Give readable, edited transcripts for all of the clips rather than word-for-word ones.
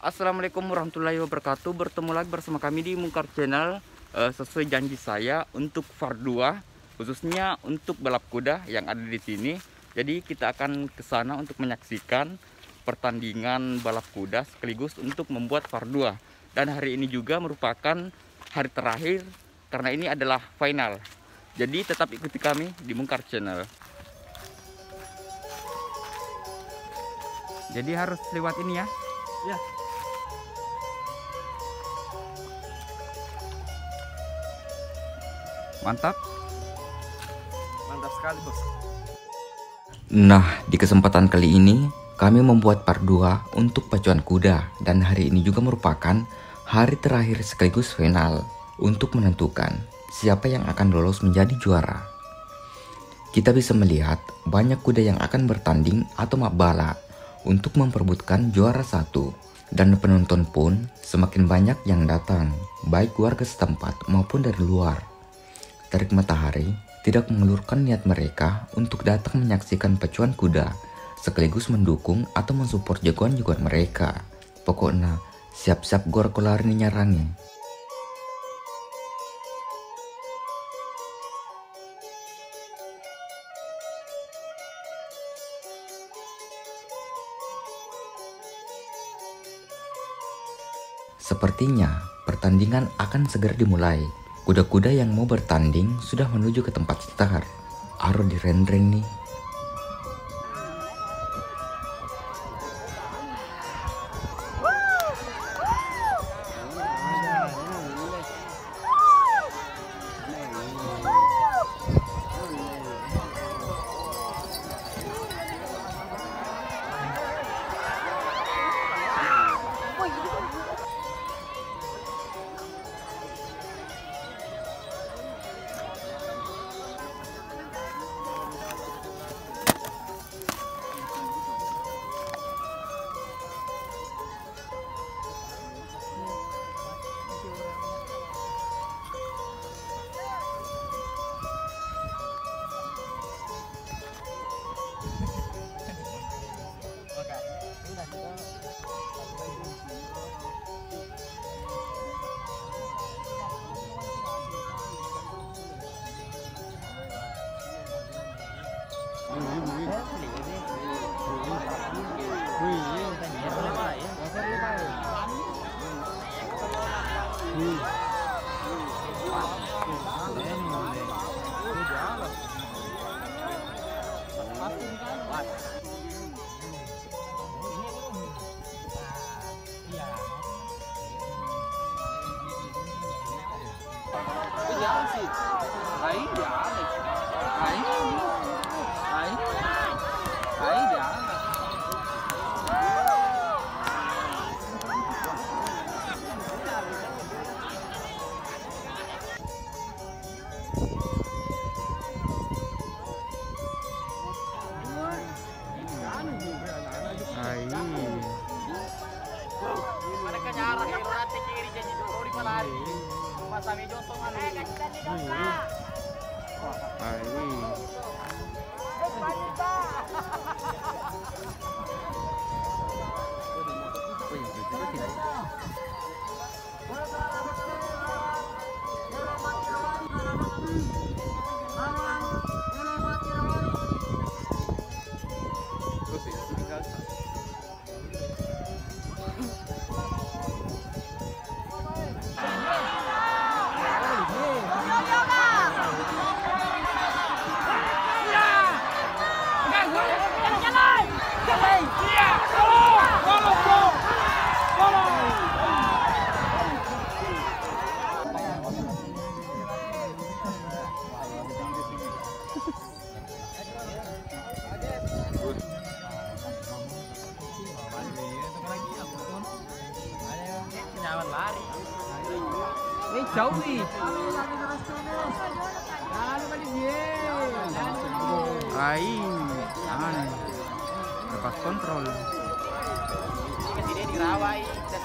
Assalamualaikum warahmatullahi wabarakatuh. Bertemu lagi bersama kami di Mungkar Channel. Sesuai janji saya untuk part 2, khususnya untuk balap kuda yang ada di sini. Jadi kita akan ke sana untuk menyaksikan pertandingan balap kuda sekaligus untuk membuat part 2. Dan hari ini juga merupakan hari terakhir karena ini adalah final. Jadi tetap ikuti kami di Mungkar Channel. Jadi harus lewat ini ya. Ya. Mantap. Mantap sekali, Bos. Nah, di kesempatan kali ini kami membuat part 2 untuk pacuan kuda, dan hari ini juga merupakan hari terakhir sekaligus final untuk menentukan siapa yang akan lolos menjadi juara. Kita bisa melihat banyak kuda yang akan bertanding atau mabala untuk memperebutkan juara satu, dan penonton pun semakin banyak yang datang, baik warga setempat maupun dari luar. Terik Matahari tidak mengulurkan niat mereka untuk datang menyaksikan pacuan kuda, sekaligus mendukung atau mensupport jagoan-jagoan mereka. Pokoknya, siap-siap gor kolari nyarangi. Sepertinya pertandingan akan segera dimulai. Kuda-kuda yang mau bertanding sudah menuju ke tempat start. Aro di rendering nih. Mereka nyarah ya, berarti kiri jadi dulu di malari. Masami josong anu. Lari. Ini jauh nih. Jangan lepas kontrol. Ini dia dirawai dan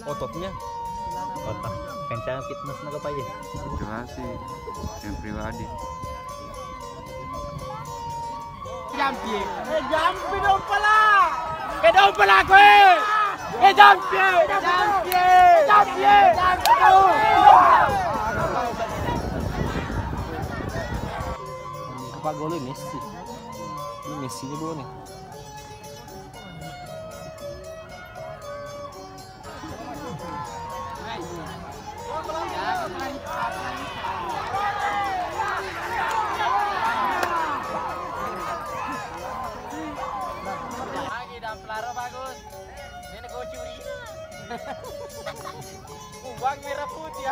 Ototnya otak kencang fitness naga apa ya motivasi yang pribadi. Jampi dong pala. Dong pala ko jampi. apa golnya Messi ini Messi-nya dua nih. Lagi dan pelaro bagus. Ini kau curi. Uang merah putih.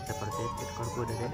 Seperti ekor kuda deh.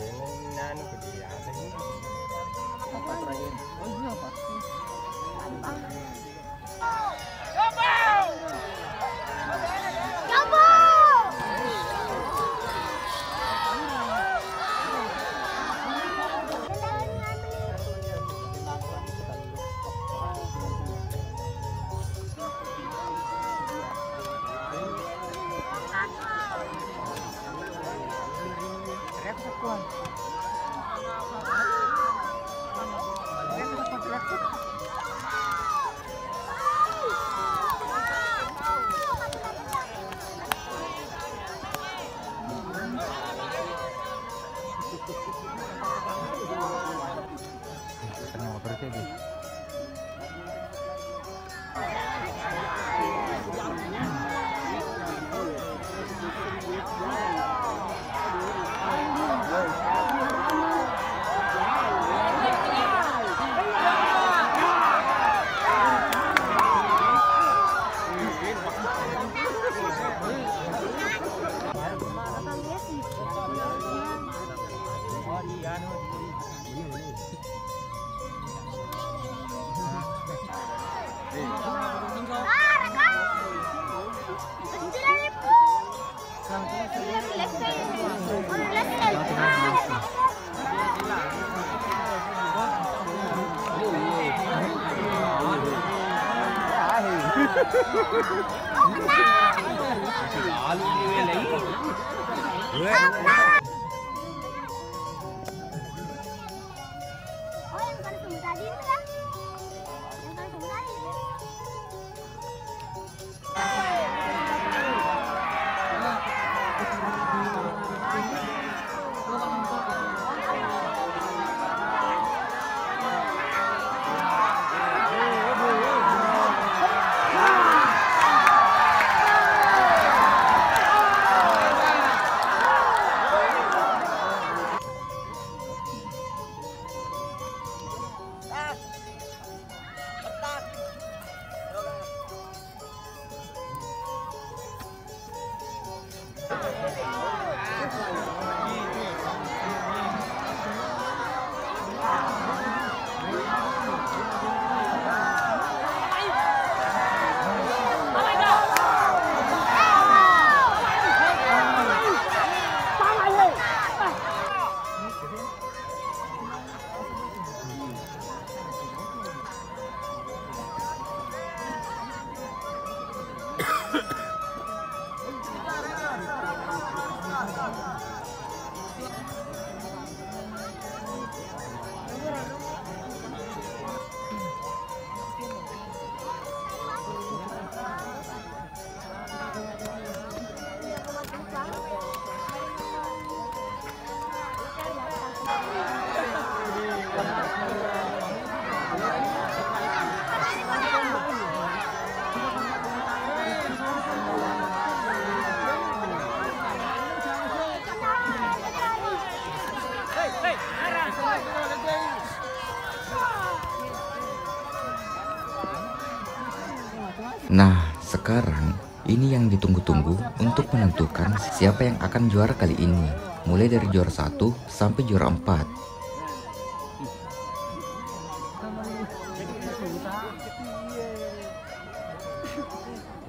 Nah, sekarang ini yang ditunggu-tunggu untuk menentukan siapa yang akan juara kali ini. Mulai dari juara 1 sampai juara 4.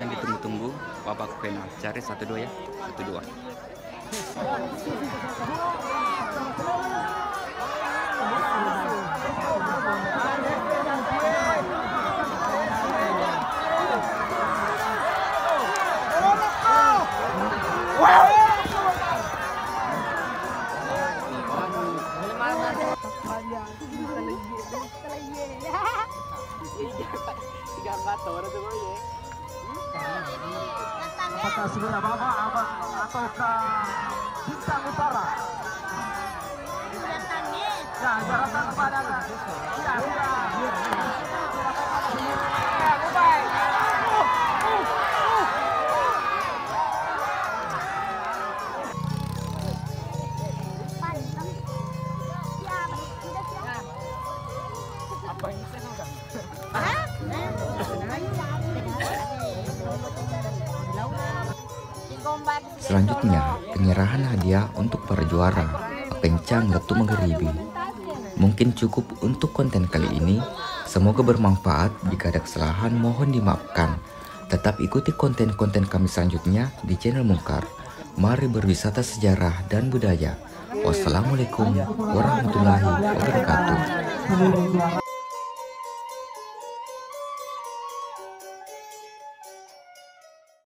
yang ditunggu-tunggu, babak final. Cari 1-2 ya, 1-2. Apakah segera Bapak ataukah Bintang Utara? Ya, jaratan kepada Selanjutnya, penyerahan hadiah untuk para juara, Pencang Letu Menggeribi. Mungkin cukup untuk konten kali ini. Semoga bermanfaat. Jika ada kesalahan mohon dimaafkan. Tetap ikuti konten-konten kami selanjutnya di channel Mungkar. Mari berwisata sejarah dan budaya. Wassalamualaikum warahmatullahi wabarakatuh.